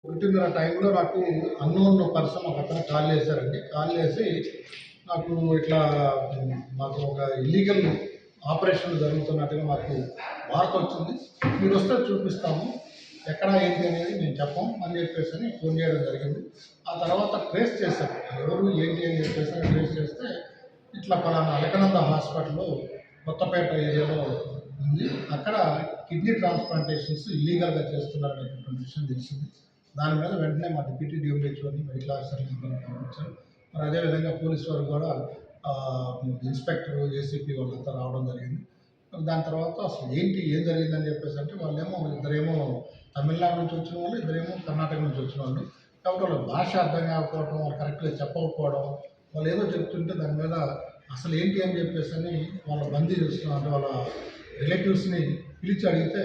ఒకటిన్నర టైంలో నాకు అన్నోన్ పర్సన్ ఒక అతను కాల్ చేశారండి. కాల్ చేసి నాకు ఇట్లా మాకు ఒక ఇల్లీగల్ ఆపరేషన్ జరుగుతున్నట్టుగా మాకు వార్త వచ్చింది, మీరు వస్తే చూపిస్తాము, ఎక్కడ ఏంటి అనేది మేము చెప్పాం అని చెప్పేసి ఫోన్ చేయడం జరిగింది. ఆ తర్వాత ట్రేస్ చేశారు, ఎవరు ఏంటి అని చెప్పేసి ట్రేస్ చేస్తే ఇట్లా పలానా అలకనంద హాస్పిటల్లో కొత్తపేట ఏరియాలో ఉంది, అక్కడ కిడ్నీ ట్రాన్స్ప్లాంటేషన్స్ ఇల్లీగల్గా చేస్తున్నారనేటువంటి విషయం తెలిసింది. దాని మీద వెంటనే మా డిప్యూటీ డిఎంహెచ్ఓని మెడికల్ ఆఫీసర్ని పంపించారు. మరి అదేవిధంగా పోలీసు వారు కూడా ఇన్స్పెక్టర్ ఏసీపీ వాళ్ళంతా రావడం జరిగింది. దాని తర్వాత అసలు ఏం జరిగిందని చెప్పేసి అంటే వాళ్ళేమో ఇద్దరేమో తమిళనాడు నుంచి వచ్చిన వాళ్ళు, ఇద్దరేమో కర్ణాటక నుంచి వచ్చిన వాళ్ళు. కాబట్టి వాళ్ళ భాష అర్థం కాకపోవడం, వాళ్ళు కరెక్ట్గా చెప్పకపోవడం, వాళ్ళు ఏదో చెప్తుంటే దాని మీద అసలు ఏంటి అని చెప్పేసి అని వాళ్ళ బందీ చూస్తున్నాం అంటే వాళ్ళ రిలేటివ్స్ని పిలిచి అడిగితే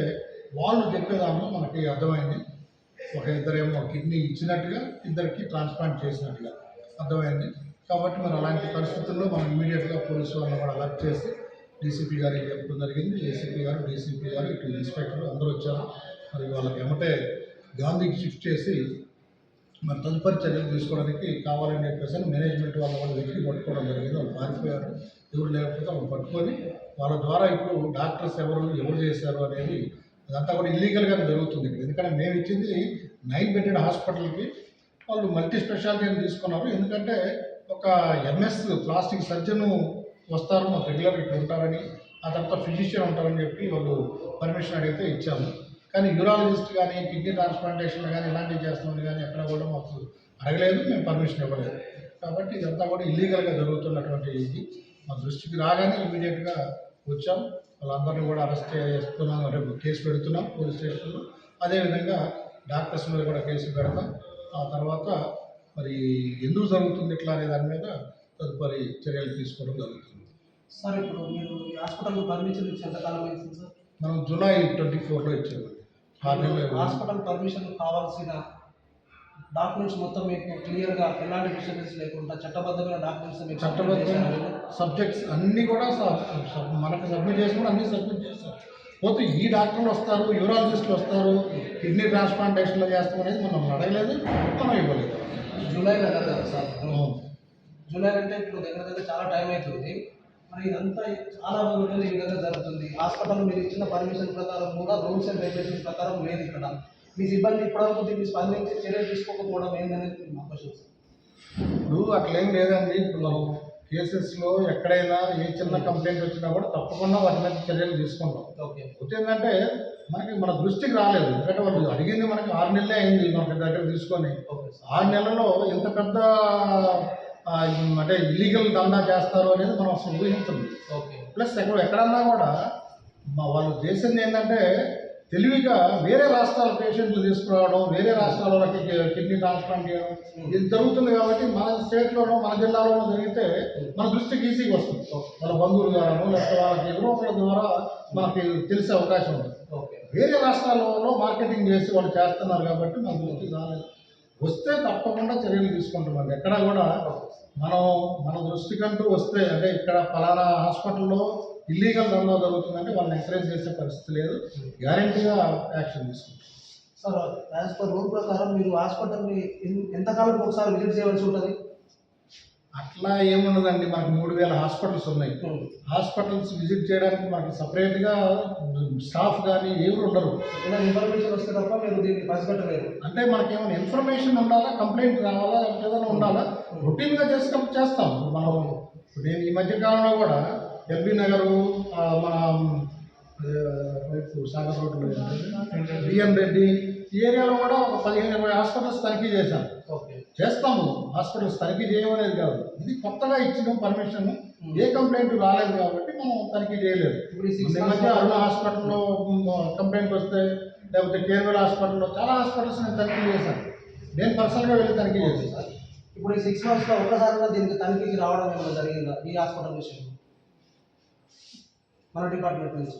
వాళ్ళు చెప్పేదానిలో మనకి అర్థమైంది. ఒక ఇద్దరేమో కిడ్నీ ఇచ్చినట్టుగా, ఇద్దరికి ట్రాన్స్ప్లాంట్ చేసినట్టుగా అర్థమైంది. కాబట్టి మరి అలాంటి పరిస్థితుల్లో మనం ఇమీడియట్గా పోలీసు వాళ్ళని కూడా అలర్ట్ చేసి డీసీపీ గారికి చెప్పడం జరిగింది. ఏసీపీ గారు, డీసీపీ గారు, ఇటు ఇన్స్పెక్టర్ అందరూ వచ్చారు. మరి వాళ్ళకి ఏమంటే గాంధీకి షిఫ్ట్ చేసి మరి తదుపరి చర్యలు తీసుకోవడానికి కావాలని చెప్పేసి మేనేజ్మెంట్ వాళ్ళ వాళ్ళు వెతికి పట్టుకోవడం జరిగింది. వాళ్ళు పారిపోయారు, ఎవరు లేకపోతే వాళ్ళు పట్టుకొని వాళ్ళ ద్వారా ఇప్పుడు డాక్టర్స్ ఎవరు చేశారు అనేది అదంతా కూడా ఇల్లీగల్గా జరుగుతుంది ఇక్కడ. ఎందుకంటే మేము ఇచ్చింది 9 బెడెడ్ హాస్పిటల్కి, వాళ్ళు మల్టీ స్పెషాలిటీ అని తీసుకున్నారు. ఎందుకంటే ఒక ఎంఎస్ ప్లాస్టిక్ సర్జన్ వస్తారు, మాకు రెగ్యులర్గా ఇక్కడ ఉంటారని, ఆ తర్వాత ఫిజిషియన్ ఉంటారని చెప్పి వాళ్ళు పర్మిషన్ అడిగితే ఇచ్చాము. కానీ యూరాలజిస్ట్ కానీ, కిడ్నీ ట్రాన్స్ప్లాంటేషన్ కానీ, ఇలాంటివి చేస్తున్నామని కానీ ఎక్కడ కూడా మాకు అడగలేదు, మేము పర్మిషన్ ఇవ్వలేదు. కాబట్టి ఇదంతా కూడా ఇల్లీగల్గా జరుగుతున్నటువంటి ఇది మా దృష్టికి రాగానే ఇమీడియట్గా వచ్చాం. వాళ్ళందరినీ కూడా అరెస్ట్ చేస్తున్నాం, అంటే కేసు పెడుతున్నాం పోలీస్ స్టేషన్లో. అదేవిధంగా డాక్టర్స్ మీద కూడా కేసు పెడతాం. ఆ తర్వాత మరి ఎందుకు జరుగుతుంది ఇట్లా అనే దాని మీద తదుపరి చర్యలు తీసుకోవడం జరుగుతుంది. సార్, ఇప్పుడు మీరు ఈ హాస్పిటల్ పర్మిషన్ ఇచ్చి ఎంతకాలం అయింది సార్? మనం జూలై 24లో ఇచ్చాము. హాస్పిటల్ పర్మిషన్ కావాల్సిన డాక్యుమెంట్స్ మొత్తం మీకు క్లియర్గా ఎలాంటి డిస్టర్బెన్స్ లేకుండా చట్టబద్ధమైన డాక్యుమెంట్స్ మీకు చట్టబద్ధమైన సబ్జెక్ట్స్ అన్నీ కూడా మనకు సబ్మిట్ చేసి కూడా అన్నీ సబ్మిట్ చేస్తారు. పోతే ఈ డాక్టర్లు వస్తారు, యూరాలజిస్టులు వస్తారు, కిడ్నీ ట్రాన్స్ప్లాంటేషన్లో చేస్తాం అనేది మనం అడగలేదు, మనం ఇవ్వలేదు. జూలైలో కదా సార్? జూలై అంటే ఇప్పుడు దగ్గర చాలా టైం అవుతుంది. మరి ఇదంతా చాలా రోజులు ఈ విధంగా జరుగుతుంది. హాస్పిటల్ మీరు ఇచ్చిన పర్మిషన్ ప్రకారం కూడా రూల్స్ అండ్ రెగ్యులేషన్స్ ప్రకారం లేదు ఇక్కడ. మీ సిబ్బంది ఇప్పటివరకు దీన్ని స్పందించి చర్యలు తీసుకోకపోవడం ఏందనేది మా క్వశ్చన్. ఇప్పుడు అట్లేం లేదండి. ఇప్పుడు మనం కేసెస్లో ఎక్కడైనా ఏ చిన్న కంప్లైంట్ వచ్చినా కూడా తప్పకుండా వాటి మీద చర్యలు తీసుకుంటాం. ఓకే. ఏంటంటే మన దృష్టికి రాలేదు, ఎందుకంటే వాళ్ళు అడిగింది మనకి 6 నెలలే అయింది మనకి దగ్గర తీసుకొని. 6 నెలల్లో ఇంత పెద్ద అంటే ఇల్లీగల్ దందా చేస్తారు అనేది మనం అసలు ఊహించండి. ఓకే. ప్లస్ ఎక్కడన్నా కూడా వాళ్ళు చేసింది ఏంటంటే తెలివిగా వేరే రాష్ట్రాల పేషెంట్లు తీసుకురావడం, వేరే రాష్ట్రాల వాళ్ళకి కిడ్నీ ట్రాన్స్ప్లాంట్ చేయడం, ఇది జరుగుతుంది. కాబట్టి మన స్టేట్లోనో మన జిల్లాలోనో జరిగితే మన దృష్టికి ఈజీగా వస్తుంది. వాళ్ళ బంధువుల ద్వారానో లేకపోతే వాళ్ళకి ఎవరో ఒకరి ద్వారా మనకి తెలిసే అవకాశం ఉంటుంది. వేరే రాష్ట్రాలలో మార్కెటింగ్ చేసి వాళ్ళు చేస్తున్నారు కాబట్టి మన దృష్టికి రాలేదు. వస్తే తప్పకుండా చర్యలు తీసుకుంటామండి. ఎక్కడ కూడా మన దృష్టికంటూ వస్తే అంటే ఇక్కడ ఫలానా హాస్పిటల్లో ఇల్లీగల్ దందా జరుగుతుందంటే వాళ్ళని ఎంకరేజ్ చేసే పరిస్థితి లేదు, గ్యారెంటీగా యాక్షన్ తీసుకుంటాం. సార్, యాజ్ పర్ రూల్ ప్రకారం మీరు హాస్పిటల్ని ఎంతకాలం ఒకసారి విజిట్ చేయవలసి ఉంటుంది? అట్లా ఏముండదండి. మనకు 3000 హాస్పిటల్స్ ఉన్నాయి. హాస్పిటల్స్ విజిట్ చేయడానికి మనకి సపరేట్గా స్టాఫ్ కానీ ఎవరు ఉండరు. ఏదైనా ఇన్ఫర్మేషన్ వస్తే తప్ప మీరు దీన్ని పసిగట్టలేదు. అంటే మనకేమైనా ఇన్ఫర్మేషన్ ఉండాలా, కంప్లైంట్ రావాలా, లేకపోతే ఏదైనా ఉండాలా, రొటీన్గా చేస్తాం. మనం నేను ఈ మధ్య కాలంలో కూడా ఎల్బీ నగరు, మన సాగర్ రోడ్లో బిఎన్ రెడ్డి ఈ ఏరియాలో కూడా ఒక 15-20 హాస్పిటల్స్ తనిఖీ చేశాను. చేస్తాము, హాస్పిటల్స్ తనిఖీ చేయమనేది కాదు, ఇది కొత్తగా ఇచ్చిన పర్మిషన్, ఏ కంప్లైంట్ రాలేదు కాబట్టి మనం తనిఖీ చేయలేదు. ఈ మధ్య అరుణ హాస్పిటల్లో కంప్లైంట్ వస్తే, లేకపోతే కేర్వెల్ హాస్పిటల్లో చాలా హాస్పిటల్స్ నేను తనిఖీ చేశాను. నేను పర్సనల్గా వెళ్ళి తనిఖీ చేశాను. ఇప్పుడు ఈ 6 monthsలో ఒక్కసారిగా దీనికి తనిఖీకి రావడం ఏమైనా జరిగిందా ఈ హాస్పిటల్ విషయంలో మన డిపార్ట్మెంట్ నుంచి?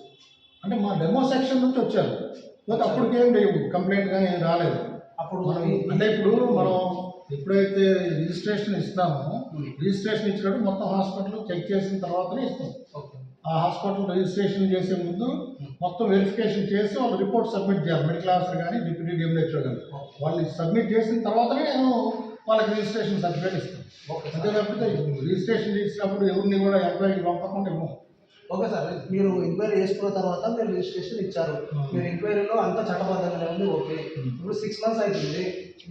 అంటే మా డెమో సెక్షన్ నుంచి వచ్చారు, అప్పటికేం లేవు, కంప్లైంట్ కానీ ఏం రాలేదు. అప్పుడు అంటే ఇప్పుడు మనం ఎప్పుడైతే రిజిస్ట్రేషన్ ఇస్తామో, రిజిస్ట్రేషన్ ఇచ్చినప్పుడు మొత్తం హాస్పిటల్ చెక్ చేసిన తర్వాతనే ఇస్తాం. ఆ హాస్పిటల్ రిజిస్ట్రేషన్ చేసే ముందు మొత్తం వెరిఫికేషన్ చేసి వాళ్ళు రిపోర్ట్ సబ్మిట్ చేయాలి. మెడికల్ ఆఫీసర్ కానీ డిప్యూటీ డిఎంహెచ్ఓ కానీ వాళ్ళు సబ్మిట్ చేసిన తర్వాతనే నేను వాళ్ళకి రిజిస్ట్రేషన్ సర్టిఫికేట్ ఇస్తాను. అంతే తప్పితే రిజిస్ట్రేషన్ చేసినప్పుడు ఎవరిని కూడా ఎంక్వైరీకి పంపకుండా ఇవ్వం. ఓకే సార్, మీరు ఎంక్వైరీ చేసుకున్న తర్వాత మీరు రిజిస్ట్రేషన్ ఇచ్చారు. మీరు ఎంక్వైరీలో అంతా చట్టబద్ధంగానే ఉంది, ఓకే. ఇప్పుడు 6 months అవుతుంది,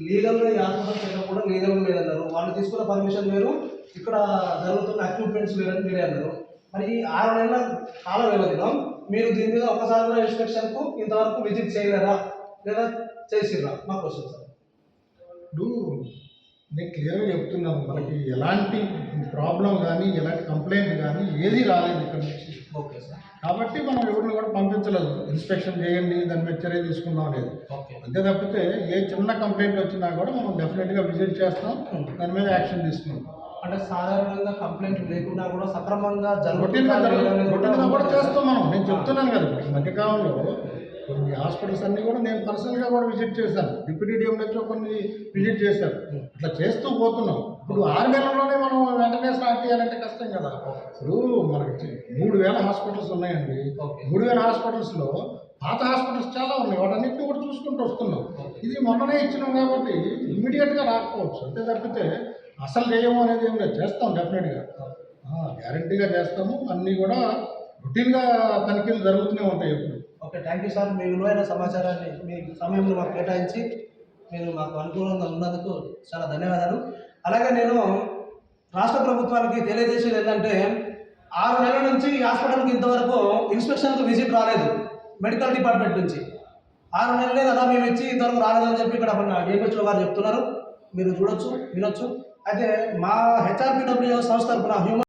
లీగల్గా ఈ హాస్పిటల్ సెటప్ కూడా లీగల్గా లేదన్నారు. వాళ్ళు తీసుకున్న పర్మిషన్ వేరు, ఇక్కడ జరుగుతున్న ఎక్విప్మెంట్స్ వేరని మీరే అన్నారు. మరి ఈ 6 నెలల కాల వ్యవధిలో మీరు దీని మీద ఒకసారి కూడా ఇన్స్పెక్షన్కు ఇంతవరకు విజిట్ చేయలేరా లేదా చేసిర్రా? మా క్వశ్చన్ సార్. ఇప్పుడు నేను క్లియర్గా చెప్తున్నాను, మనకి ఎలాంటి ప్రాబ్లం కానీ ఎలాంటి కంప్లైంట్ కానీ ఏది రాలేదు ఇక్కడ నుంచి. Okay sir. కాబట్టి మనం ఎవరిని కూడా పంపించలేదు. ఇన్స్పెక్షన్ చేయండి, దాని మీద చర్య తీసుకుందాం అనేది. ఓకే. అంతే తప్పితే ఏ చిన్న కంప్లైంట్ వచ్చినా కూడా మనం డెఫినెట్గా విజిట్ చేస్తాం, దాని మీద యాక్షన్ తీసుకుంటాం. అంటే సాధారణంగా కంప్లైంట్ లేకుండా కూడా సక్రమంగా రొటీన్గా కూడా చేస్తాం మనం. నేను చెప్తున్నాను కదా, ఈ మధ్యకాలంలో కొన్ని హాస్పిటల్స్ అన్నీ కూడా నేను పర్సనల్గా కూడా విజిట్ చేశాను. డిప్యూటీ డిఎంహెచ్ఓ కొన్ని విజిట్ చేశారు. అట్లా చేస్తూ పోతున్నాం. ఇప్పుడు 6 నెలల్లోనే మనం వెంటనే స్టార్ట్ చేయాలంటే కష్టం కదా. ఇప్పుడు మనకి 3000 హాస్పిటల్స్ ఉన్నాయండి. 3000 హాస్పిటల్స్లో పాత హాస్పిటల్స్ చాలా ఉన్నాయి, వాటన్నిటిని కూడా చూసుకుంటూ వస్తున్నాం. ఇది మొన్ననే ఇచ్చినాం కాబట్టి ఇమ్మీడియట్గా రాకపోవచ్చు. అంతే తప్పితే అసలు చేయము అనేది ఏం లేదు, చేస్తాం డెఫినెట్గా, గ్యారంటీగా చేస్తాము. అన్నీ కూడా రొటీన్గా తనిఖీలు జరుగుతూనే ఉంటాయి ఎప్పుడు. Okay, thank you sir. మీ విలువైన సమాచారాన్ని మీ సమయంలో మాకు కేటాయించి మీరు మాకు అనుకూలంగా ఉన్నందుకు చాలా ధన్యవాదాలు. అలాగే నేను రాష్ట్ర ప్రభుత్వానికి తెలియజేసేది ఏంటంటే 6 నెలల నుంచి ఈ హాస్పిటల్కి ఇంతవరకు ఇన్స్పెక్షన్కు విజిట్ రాలేదు మెడికల్ డిపార్ట్మెంట్ నుంచి. 6 నెలలే కదా మేము ఇచ్చి ఇంతవరకు రాలేదని చెప్పి ఇక్కడ మన డిఎంహెచ్ఓ గారు చెప్తున్నారు. మీరు చూడొచ్చు, వినొచ్చు. అయితే మా హెచ్ఆర్పిడబ్ల్యూ సంస్థ తరఫున హ్యూమన్